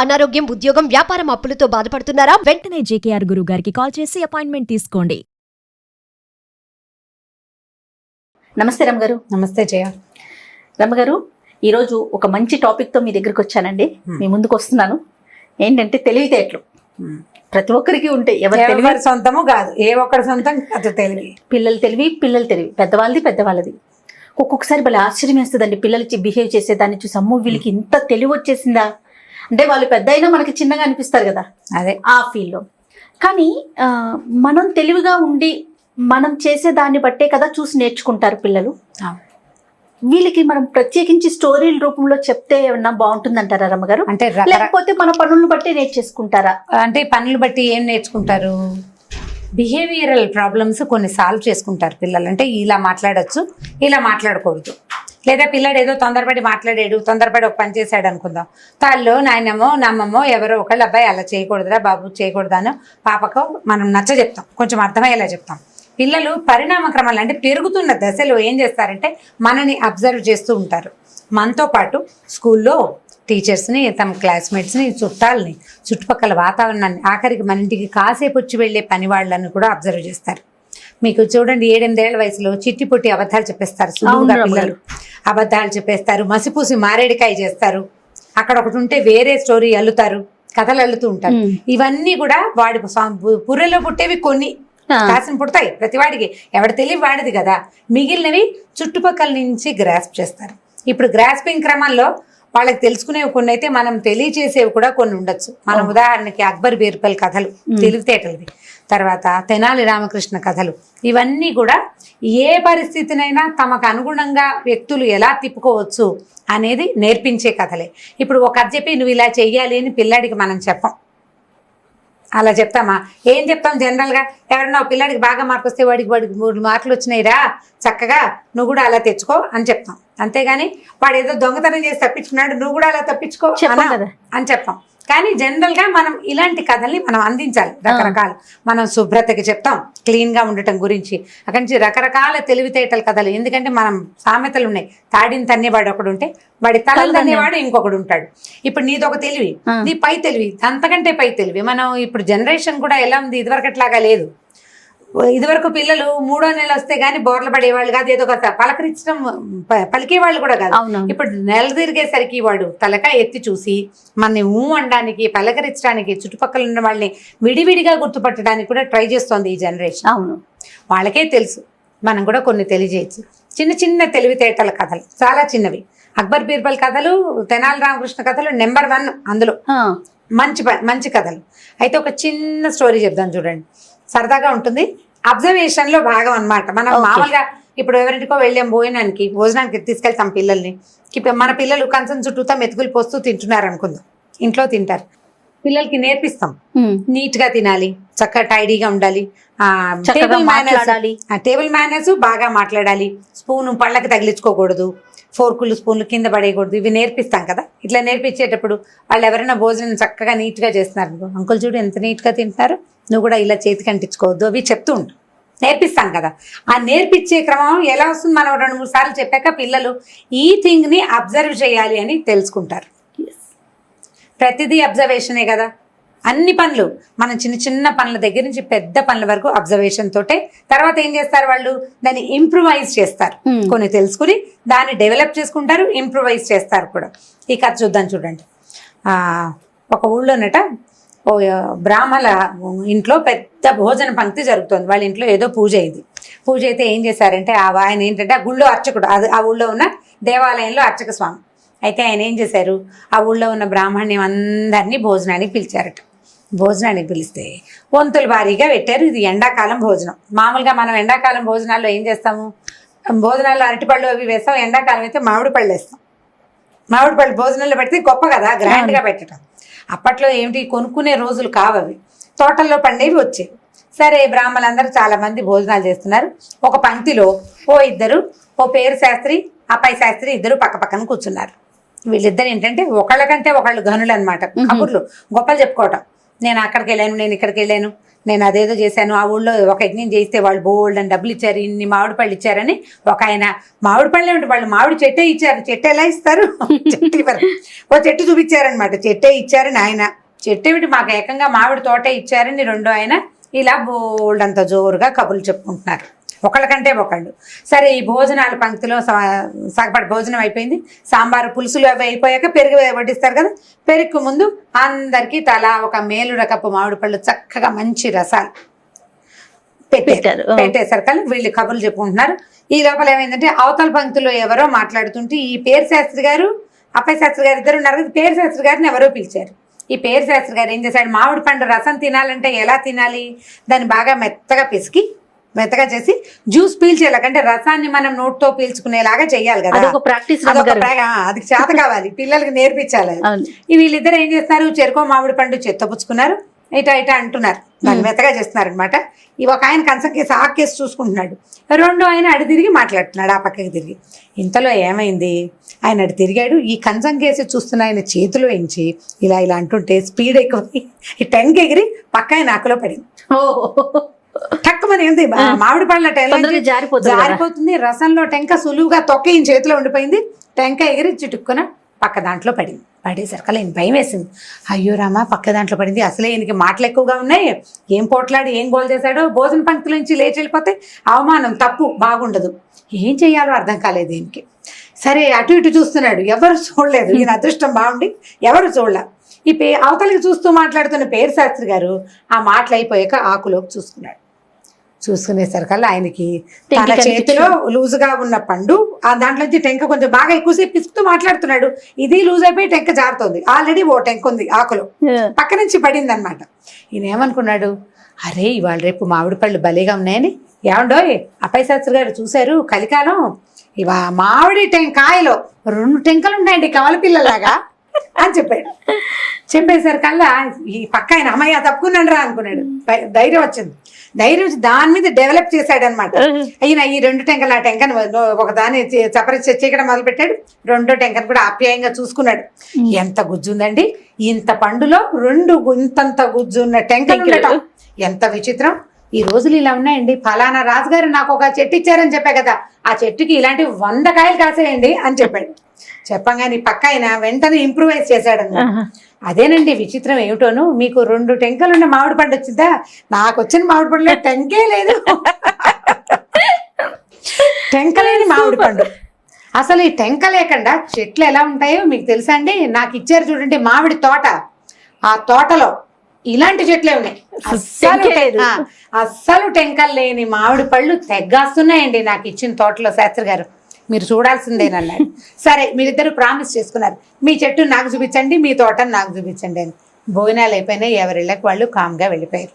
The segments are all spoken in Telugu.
అనారోగ్యం, ఉద్యోగం, వ్యాపారం అప్పులతో బాధపడుతున్నారా? వెంటనే జేకేఆర్ గురువు గారికి కాల్ చేసి అపాయింట్మెంట్ తీసుకోండి. నమస్తే రమ్మగారు. నమస్తే జయ. రమ్మగారు, ఈరోజు ఒక మంచి టాపిక్తో మీ దగ్గరికి వచ్చానండి. మీ ముందుకు వస్తున్నాను. ఏంటంటే తెలివితేటలు ప్రతి ఒక్కరికి ఉంటాయి. ఎవరి సొంతము కాదు, ఏ ఒక్కరి సొంతం కాదు. తెలివి పిల్లలు తెలివి పెద్దవాళ్ళది. ఒక్కొక్కసారి భలే ఆశ్చర్యం వేస్తుందండి పిల్లలకి బిహేవ్ చేసేదాన్ని చూసి. అమ్మో వీళ్ళకి ఇంత తెలివి వచ్చేసిందా అంటే, వాళ్ళు పెద్ద అయినా మనకి చిన్నగా అనిపిస్తారు కదా, అదే ఆ ఫీల్లో. కానీ మనం తెలివిగా ఉండి మనం చేసే దాన్ని బట్టే కదా చూసి నేర్చుకుంటారు పిల్లలు. వీళ్ళకి మనం ప్రత్యేకించి స్టోరీల రూపంలో చెప్తే ఏమన్నా బాగుంటుందంటారా రమ్మగారు? అంటే లేకపోతే మన పనులను బట్టి నేర్చేసుకుంటారా? అంటే పనులు బట్టి ఏం నేర్చుకుంటారు? బిహేవియరల్ ప్రాబ్లమ్స్ కొన్ని సాల్వ్ చేసుకుంటారు పిల్లలు. అంటే ఇలా మాట్లాడచ్చు, ఇలా మాట్లాడకూడదు. లేదా పిల్లడు ఏదో తొందరపడి ఒక పని చేశాడు అనుకుందాం. తాళ్ళు నాయనమ్మో నమ్మమ్మో ఎవరో ఒకళ్ళు, అబ్బాయి అలా చేయకూడదురా బాబు, చేయకూడదానో పాపకో మనం నచ్చ చెప్తాం, కొంచెం అర్థమయ్యేలా చెప్తాం. పిల్లలు పరిణామ క్రమాలు అంటే పెరుగుతున్న దశలో ఏం చేస్తారంటే మనని అబ్జర్వ్ చేస్తూ ఉంటారు. మనతో పాటు స్కూల్లో టీచర్స్ని, తమ క్లాస్మేట్స్ని, చుట్టాలని, చుట్టుపక్కల వాతావరణాన్ని, ఆఖరికి మన ఇంటికి కాసేపు వచ్చి వెళ్ళే పని వాళ్ళని కూడా అబ్జర్వ్ చేస్తారు. మీకు చూడండి, 7-8 ఏళ్ల వయసులో చిట్టి పొట్టి అబద్ధాలు చెప్పేస్తారు. సులువుగా పిల్లలు అబద్ధాలు చెప్పేస్తారు, మసిపూసి మారేడికాయ చేస్తారు. అక్కడ ఒకటి ఉంటే వేరే స్టోరీ అల్లుతారు, కథలు అల్లుతూ ఉంటారు. ఇవన్నీ కూడా వాడి పుర్రెలో పుట్టేవి కొన్ని కాసిన పుడతాయి ప్రతివాడికి. ఎవడి తెలివి వాడిది కదా. మిగిలినవి చుట్టుపక్కల నుంచి గ్రాస్ప్ చేస్తారు. ఇప్పుడు గ్రాస్పింగ్ క్రమంలో వాళ్ళకి తెలుసుకునేవి కొన్ని అయితే, మనం తెలియచేసేవి కూడా కొన్ని ఉండొచ్చు. మనం ఉదాహరణకి అక్బర్ బీర్బల్ కథలు తెలివితేటలవి, తర్వాత తెనాలి రామకృష్ణ కథలు, ఇవన్నీ కూడా ఏ పరిస్థితినైనా తమకు అనుగుణంగా వ్యక్తులు ఎలా తిప్పుకోవచ్చు అనేది నేర్పించే కథలే. ఇప్పుడు ఒక కథ చెప్పి నువ్వు ఇలా చెయ్యాలి అని పిల్లాడికి మనం చెప్పం. అలా చెప్తామా? ఏం చెప్తాం జనరల్గా? ఎవరన్నా పిల్లాడికి బాగా మార్కు వస్తే వాడికి 3 మార్కులు వచ్చినాయిరా, చక్కగా నువ్వు కూడా అలా తెచ్చుకో అని చెప్తాం. అంతేగాని వాడు ఏదో దొంగతనం చేసి తప్పించుకున్నాడు, నువ్వు కూడా అలా తప్పించుకో అని చెప్పాం. కానీ జనరల్గా మనం ఇలాంటి కథల్ని మనం అందించాలి. రకరకాలు మనం శుభ్రతకి చెప్తాం, క్లీన్గా ఉండటం గురించి. అక్కడి నుంచి రకరకాల తెలివితేటల కథలు. ఎందుకంటే మనం సామెతలు ఉన్నాయి, తాడిని తన్నేవాడు ఒకడు ఉంటే వాడి తలని తన్నేవాడు ఇంకొకడు ఉంటాడు. ఇప్పుడు నీదొక తెలివి, నీ పై తెలివి, అంతకంటే పై తెలివి. మనం ఇప్పుడు జనరేషన్ కూడా ఎలా ఉంది, ఇదివరకట్లాగా లేదు. ఇదివరకు పిల్లలు 3వ నెల వస్తే గానీ బోర్లు పడేవాళ్ళు కాదు, ఏదో ఒక పలకరించడం పలికేవాళ్ళు కూడా కాదు. ఇప్పుడు నెల తిరిగేసరికి వాడు తలక ఎత్తి చూసి మనని అనడానికి, పలకరించడానికి, చుట్టుపక్కల ఉన్న వాళ్ళని విడివిడిగా గుర్తుపట్టడానికి కూడా ట్రై చేస్తోంది ఈ జనరేషన్. అవును, వాళ్ళకే తెలుసు, మనం కూడా కొన్ని తెలియజేయచ్చు. చిన్న చిన్న తెలివితేటల కథలు, చాలా చిన్నవి. అక్బర్ బీర్బల్ కథలు, తెనాలి రామకృష్ణ కథలు నెంబర్ 1 అందులో. మంచి కథలు. అయితే ఒక చిన్న స్టోరీ చెప్దాం చూడండి, సరదాగా ఉంటుంది. అబ్జర్వేషన్ లో భాగం అన్నమాట. మనం మామూలుగా ఇప్పుడు ఎవరింటికో వెళ్ళాం భోజనానికి తీసుకెళ్తాం పిల్లల్ని. మన పిల్లలు కంచం చుట్టూతా మెతుకులు పోస్తూ తింటున్నారు అనుకుందాం, ఇంట్లో తింటారు. పిల్లలకి నేర్పిస్తాం, నీట్ గా తినాలి, చక్కగా టైడీగా ఉండాలి, టేబుల్ మేనర్స్ బాగా మాట్లాడాలి, స్పూన్ పళ్ళకి తగిలించుకోకూడదు, ఫోర్కులు స్పూన్లు కింద పడేయకూడదు. ఇవి నేర్పిస్తాం కదా. ఇట్లా నేర్పించేటప్పుడు వాళ్ళు ఎవరైనా భోజనం చక్కగా నీట్గా చేస్తున్నారు, అంకుల్ చూడు ఎంత నీట్గా తింటున్నారు, నువ్వు కూడా ఇలా చేతికి అంటించుకోవద్దు, అవి చెప్తూ ఉంటాం, నేర్పిస్తాం కదా. ఆ నేర్పించే క్రమం ఎలా వస్తుంది? మనం 2-3 సార్లు చెప్పాక పిల్లలు ఈ థింగ్ని అబ్జర్వ్ చేయాలి అని తెలుసుకుంటారు. ప్రతిదీ అబ్జర్వేషనే కదా. అన్ని పనులు, మనం చిన్న చిన్న పనుల దగ్గర నుంచి పెద్ద పనుల వరకు అబ్జర్వేషన్ తోటే. తర్వాత ఏం చేస్తారు వాళ్ళు? దాన్ని ఇంప్రూవైజ్ చేస్తారు. కొన్ని తెలుసుకుని దాన్ని డెవలప్ చేసుకుంటారు, ఇంప్రూవైజ్ చేస్తారు కూడా. ఈ కథ చూడండి. ఒక ఊళ్ళోనట ఓ బ్రాహ్మణ ఇంట్లో పెద్ద భోజన పంక్తి జరుగుతుంది. వాళ్ళ ఇంట్లో ఏదో పూజ అయింది. పూజ అయితే ఏం చేశారంటే ఆయన ఏంటంటే ఆ గుళ్ళో అర్చకుడు, ఆ ఊళ్ళో ఉన్న దేవాలయంలో అర్చక స్వామి. అయితే ఆయన ఏం చేశారు, ఆ ఊళ్ళో ఉన్న బ్రాహ్మణ్యం అందరినీ భోజనానికి పిలిచారట. భోజనానికి పిలిస్తే వంతుల భారీగా పెట్టారు. ఇది ఎండాకాలం భోజనం. మామూలుగా మనం ఎండాకాలం భోజనాల్లో ఏం చేస్తాము? భోజనాల్లో అరటిపళ్ళు అవి వేస్తాం, ఎండాకాలం అయితే మామిడి పళ్ళు వేస్తాం. మామిడి పళ్ళు భోజనంలో పెడితే గొప్ప కదా, గ్రాండ్గా పెట్టడం. అప్పట్లో ఏమిటి కొనుక్కునే రోజులు కావవి, తోటల్లో పండేవి వచ్చేవి. సరే, బ్రాహ్మణులందరూ చాలా మంది భోజనాలు చేస్తున్నారు. ఒక పంక్తిలో ఓ పేరు శాస్త్రి, అబ్బాయి శాస్త్రి ఇద్దరు పక్క పక్కన కూర్చున్నారు. వీళ్ళిద్దరు ఏంటంటే ఒకళ్ళకంటే ఒకళ్ళు గనులు అనమాట. కబుర్లు, గొప్పలు చెప్పుకోవటం. నేను అక్కడికి వెళ్ళాను, నేను ఇక్కడికి వెళ్ళాను, నేను అదేదో చేశాను, ఆ ఊళ్ళో ఒక యజ్ఞం చేస్తే వాళ్ళు బోల్డ్ అని డబ్బులు ఇచ్చారు, ఇన్ని మామిడి పళ్ళు ఇచ్చారని ఒక ఆయన, మామిడి పళ్ళే ఉంటే వాళ్ళు మామిడి చెట్టే ఇచ్చారు, చెట్టు ఎలా ఇస్తారు, చెట్టు ఇవ్వరు, ఓ చెట్టు చూపించారనమాట, చెట్టే ఇచ్చారని ఆయన, చెట్టు ఏమిటి మాకు ఏకంగా మామిడి తోటే ఇచ్చారని రెండో ఆయన, ఇలా బోల్డ్ అంత జోరుగా కబుర్లు చెప్పుకుంటున్నారు ఒకళ్ళకంటే ఒకళ్ళు. సరే, ఈ భోజనాల పంక్తిలో సగపడి భోజనం అయిపోయింది, సాంబారు పులుసులు అవి అయిపోయాక పెరుగు వడ్డిస్తారు కదా, పెరుగు ముందు అందరికీ తలా ఒక మేలు రకపు మామిడి పళ్ళు చక్కగా మంచి రసాలు పెట్టేశారు కానీ వీళ్ళు కబుర్లు చెప్పుకుంటున్నారు. ఈ లోపల ఏమైందంటే అవతల పంక్తిలో ఎవరో మాట్లాడుతుంటే ఈ పేరు శాస్త్రి గారు అప్పయ్య శాస్త్రి గారు ఇద్దరు ఉన్నారు కదా, పేరు శాస్త్రి గారిని ఎవరో పిలిచారు. ఈ పేరు శాస్త్రి గారు ఏం చేశాడు, మామిడి పండు రసం తినాలంటే ఎలా తినాలి, దాన్ని బాగా మెత్తగా చేసి జ్యూస్ పీల్చేలాగంటే రసాన్ని మనం నోట్తో పీల్చుకునేలాగా చెయ్యాలి కదా, అది చేత కావాలి, పిల్లలకి నేర్పించాలి. వీళ్ళిద్దరు ఏం చేస్తారు, చెరుకో మామిడి పండు చెత్తపుచ్చుకున్నారు, ఇటా అంటున్నారు, దాన్ని మెత్తగా చేస్తున్నారు అనమాట. ఒక ఆయన కంచం కేసి ఆ కేసు చూసుకుంటున్నాడు, రెండో ఆయన అడి తిరిగి మాట్లాడుతున్నాడు ఆ పక్కకి తిరిగి. ఇంతలో ఏమైంది, ఆయన అడి తిరిగాడు, ఈ కంచం కేసి చూస్తున్న ఆయన చేతిలో ఎంచి ఇలా అంటుంటే స్పీడ్ ఎక్కువ ఈ టెంక్ ఎగిరి పక్క ఆయన ఆకులో పడింది. టక్కుమని ఏంది మామిడి పళ్ళ జారిపోతుంది, రసంలో టెంక సులువుగా తొక్క ఈయన చేతిలో ఉండిపోయింది, టెంక ఎగిరి చిటుక్కున పక్క దాంట్లో పడేసరికి ఈయన భయం వేసింది. అయ్యో రామా, పక్క దాంట్లో పడింది, అసలే ఈయనకి మాటలు ఎక్కువగా ఉన్నాయి, ఏం పోట్లాడి ఏం గోల్ చేశాడో, భోజన పంక్తుల నుంచి లేచి వెళ్ళిపోతే అవమానం, తప్పు, బాగుండదు, ఏం చెయ్యాలో అర్థం కాలేదు ఈయనకి. సరే, అటు ఇటు చూస్తున్నాడు, ఎవరు చూడలేదు, ఈయన అదృష్టం బాగుండి ఎవరు చూడలే. ఈ అవతలకి చూస్తూ మాట్లాడుతున్న పేరు శాస్త్రి గారు ఆ మాటలు అయిపోయాక ఆకులోకి చూసుకునేసరికల్లా ఆయనకి తన చేతిలో లూజుగా ఉన్న పండు, ఆ దాంట్లోంచి టెంక కొంచెం బాగా ఎక్కువసేపు పిసుకుతూ మాట్లాడుతున్నాడు, ఇది లూజ్ అయిపోయి టెంక జారుతోంది, ఆల్రెడీ ఓ టెంక ఉంది ఆకులో, పక్క నుంచి పడింది అనమాట. ఈయన ఏమనుకున్నాడు, అరే ఇవాళ రేపు మామిడి పళ్ళు భలేగా ఉన్నాయని, ఏమండోయ్ అప్పయ్య శాస్త్రి గారు చూశారు కలికాలం, మామిడి కాయలో 2 టెంకలు ఉంటాయండి కమల పిల్లలాగా అని చెప్పేసరికల్లా ఈ పక్క ఆయన అమ్మయ్య తప్పుకున్నాడు రా అనుకున్నాడు, ధైర్యం వచ్చింది, దాని మీద డెవలప్ చేశాడు అనమాట. అయినా ఈ 2 టెంకలు, ఆ టెంకను ఒకదాన్ని చీకడం మొదలు పెట్టాడు, రెండో టెంకను కూడా ఆప్యాయంగా చూసుకున్నాడు. ఎంత గుజ్జు ఉందండి, ఇంత పండులో 2 ఇంతంత గుజ్జు ఉన్న టెంకలు ఉండటం ఎంత విచిత్రం, ఈ రోజులు ఇలా ఉన్నాయండి, ఫలానా రాజుగారు నాకు ఒక చెట్టు ఇచ్చారని చెప్పా కదా, ఆ చెట్టుకి ఇలాంటి 100 కాయలు కాసేయండి అని చెప్పాడు. చెప్పగానే పక్క ఆయన వెంటనే ఇంప్రూవైజ్ చేశాడన్నమాట. అదేనండి విచిత్రం ఏమిటోను, మీకు 2 టెంకలున్న మామిడి పండు వచ్చిందా, నాకు వచ్చిన మామిడి పండులో టెంకే లేదు, టెంకలేని మామిడి పండు. అసలు ఈ టెంక లేకుండా చెట్లు ఎలా ఉంటాయో మీకు తెలుసా అండి, నాకు ఇచ్చారు చూడండి మామిడి తోట, ఆ తోటలో ఇలాంటి చెట్లే ఉన్నాయి, అస్సలు టెంకలు లేని మామిడి పళ్ళు తెగ్గాస్తున్నాయండి నాకు ఇచ్చిన తోటలో శాస్త్రి గారు, మీరు చూడాల్సిందేనన్నాడు. సరే, మీరిద్దరు ప్రామిస్ చేసుకున్నారు, మీ చెట్టు నాకు చూపించండి, మీ తోటను నాకు చూపించండి అని. భోజనాలు అయిపోయినాయి, ఎవరిళ్ళకి వాళ్ళు కామ్గా వెళ్ళిపోయారు.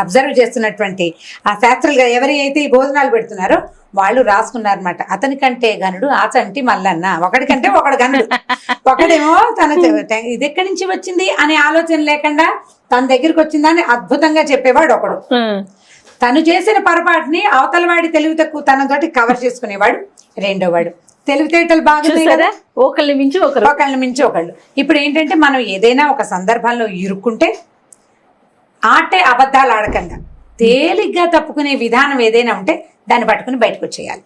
అబ్జర్వ్ చేస్తున్నటువంటి ఆ శాస్త్రులు ఎవరి అయితే ఈ భోజనాలు పెడుతున్నారో వాళ్ళు రాసుకున్నారన్నమాట, అతనికంటే గనుడు ఆచంటి మల్లన్న, ఒకడికంటే ఒకడు గనుడు, ఒకడేమో తన ఇది ఎక్కడి నుంచి వచ్చింది అనే ఆలోచన లేకుండా తన దగ్గరికి వచ్చిందని అద్భుతంగా చెప్పేవాడు ఒకడు, తను చేసిన పొరపాటుని అవతల వాడి తెలివి తక్కువ తనతోటి కవర్ చేసుకునేవాడు రెండో వాడు. తెలివితేటలు బాగున్నాయి కదా, ఒకళ్ళని మించి ఒకళ్ళు. ఇప్పుడు ఏంటంటే మనం ఏదైనా ఒక సందర్భంలో ఇరుక్కుంటే ఆటే అబద్ధాలు ఆడకుండా తేలిగ్గా తప్పుకునే విధానం ఏదైనా ఉంటే దాన్ని పట్టుకుని బయటకు వచ్చేయాలి.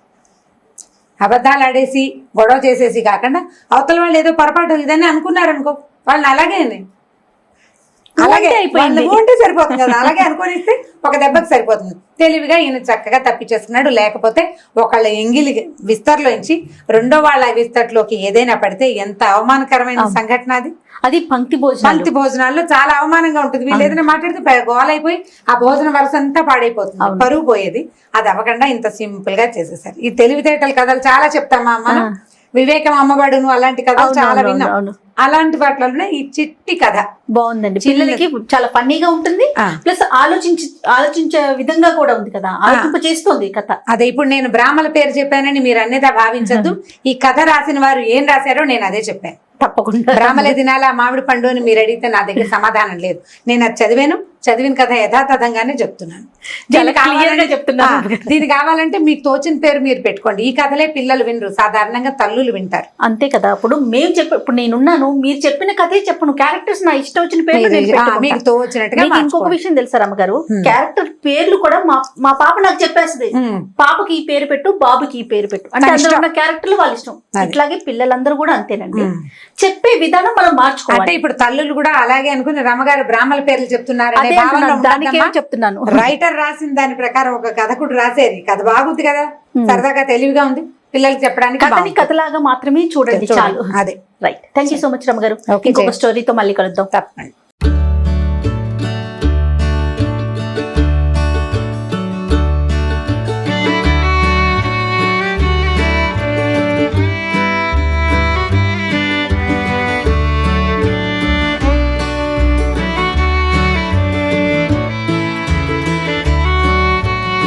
అబద్ధాలు ఆడేసి గొడవ చేసేసి కాకుండా అవతల వాళ్ళు ఏదో పొరపాటు ఇదని అనుకున్నారనుకో, వాళ్ళని అలాగే ఉంటే సరిపోతుంది కదా, అలాగే అనుకోనిస్తే ఒక దెబ్బకి సరిపోతుంది. తెలివిగా ఈయన చక్కగా తప్పించేసుకున్నాడు. లేకపోతే ఒకళ్ళ ఎంగిలి విస్తర్లోంచి రెండో వాళ్ళ విస్తర్లోకి ఏదైనా పడితే ఎంత అవమానకరమైన సంఘటన అది. అది పంక్తి భోజనాల్లో చాలా అవమానంగా ఉంటుంది. వీళ్ళు ఏదైనా మాట్లాడితే గోలైపోయి ఆ భోజన వరుస అంతా పాడైపోతుంది, పరువు పోయేది. అది అవ్వకుండా ఇంత సింపుల్ గా చేసేసారు. ఈ తెలివితేటల కథలు చాలా చెప్తామా మనం, వివేకం అమ్మబడును అలాంటి కథలు చాలా విన్నాం. అలాంటి వాటిలో ఈ చిట్టి కథ బాగుందండి, పిల్లలకి చాలా ఫన్నీగా ఉంటుంది, ప్లస్ ఆలోచించే విధంగా కూడా ఉంది కదా, ఆలోచింప చేస్తుంది కథ. అదే ఇప్పుడు నేను బ్రాహ్మల పేరు చెప్పానని మీరు అన్నేదా భావించద్దు. ఈ కథ రాసిన వారు ఏం రాశారో నేను అదే చెప్పాను. తప్పకుండా బ్రాహ్మలే తినాలా మామిడి పండు అని మీరు అడిగితే నా దగ్గర సమాధానం లేదు. నేను అది చదివాను, చదివిన కథ యథాతథంగానే చెప్తున్నాను. చాలా clear గా చెప్తున్నారు. దీనికి కావాలంటే మీకు తోచిన పేరు మీరు పెట్టుకోండి. ఈ కథలే పిల్లలు వినరు, సాధారణంగా తల్లులు వింటారు. అంతే కదా. ఇప్పుడు మేము ఇప్పుడు నేనున్నాను, మీరు చెప్పిన కథే చెప్పను, క్యారెక్టర్స్ నా ఇష్టం వచ్చిన పేర్లు నేను పెట్టుకుంటా. మీకు తోచినట్టుగా మీకు ఇంకొక విషయం తెలుసా రమ్మగారు, క్యారెక్టర్ పేర్లు కూడా మా పాప నాకు చెప్పేస్తుంది, పాపకి ఈ పేరు పెట్టు, బాబుకి ఈ పేరు పెట్టు అంటే అందులో ఉన్న క్యారెక్టర్లు వాళ్ళ ఇష్టం. ఇట్లాగే పిల్లలందరూ కూడా అంతేనండి, చెప్పే విధానం మనం మార్చుకోవాలి. అంటే ఇప్పుడు తల్లులు కూడా అలాగే అనుకుని రమ్మగారు బ్రాహ్మణ పేర్లు చెప్తున్నారు అదే అంటున్నాను, దానికే చెప్తున్నాను. రైటర్ రాసిన దాని ప్రకారం ఒక కథకుడు రాసేది కథ బాగుంది కదా, సరదాగా తెలివిగా ఉంది, పిల్లలకి చెప్పడానికి కథని కథలాగా మాత్రమే చూడండి చాలు. అదే right. Thank you so much రమ్మగారు. ఇంకొక స్టోరీతో మళ్ళీ కలుద్దాం. తప్పండి.